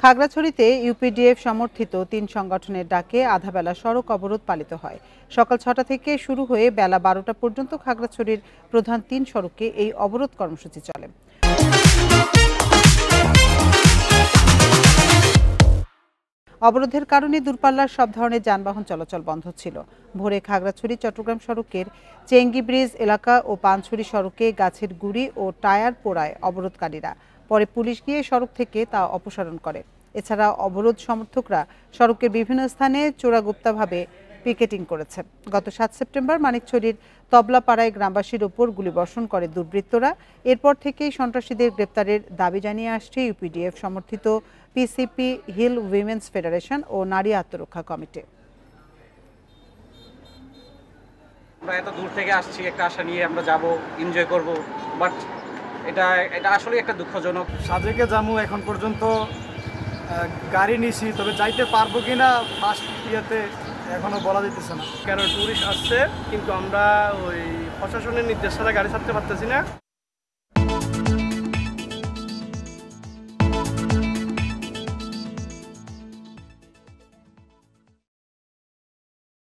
খাগড়াছড়িতে UPDF সমর্থিত ৩ সংগঠনের ডাকে আধাবেলা সড়ক অবরোধ পালিত হয়। সকাল ৬টা থেকে শুরু হয়ে বেলা ১২টা পর্যন্ত খাগড়াছড়ির প্রধান ৩ সড়কে এই অবরোধ কর্মসূচি চলে। অবরোধের কারণে দূরপাল্লার সব ধরনের যানবাহন চলাচল বন্ধ ছিল। ভোরে খাগড়াছড়ি চট্টগ্রাম সড়কের চেঙ্গি ব্রিজ এলাকা ও পানছড়ি সড়কে গাছের গুঁড়ি ও টায়ার পোড়ায় অবরোধকারীরা। পরে পুলিশ গিয়ে সড়ক থেকে তা অপসারণ করে। এছাড়া অবরোধ সমর্থকরা সড়কের বিভিন্ন স্থানে চোরাগুপ্তাভাবে পিকেটিং করেছে। গত ৭ সেপ্টেম্বর মানিকছড়ির তবলাপাড়ায় গ্রামবাসীর ওপর গুলিবর্ষণ করে দুর্বৃত্তরা। এরপর থেকেই সন্ত্রাসীদের গ্রেপ্তারের দাবি জানিয়ে আসছে ইউপিডিএফ সমর্থিত পিসিপি, হিল উইমেন্স ফেডারেশন ও নারী আত্মরক্ষা কমিটি। আমরা এত দূর থেকে আসছি একটা আশা নিয়ে আমরা যাব, এনজয় করব, বাট এটা আসলে একটা দুঃখজনক। সাজেকে যামু এখন পর্যন্ত গাড়ি নিছি, তবে যাইতে পারবো কিনা ফার্স্ট ইয়েতে এখনো বলা যেতেছে না। কেন ট্যুরিস্ট আসছে, কিন্তু আমরা ওই প্রশাসনের নির্দেশ ছাড়া গাড়ি ছাড়তে পারতেছি না।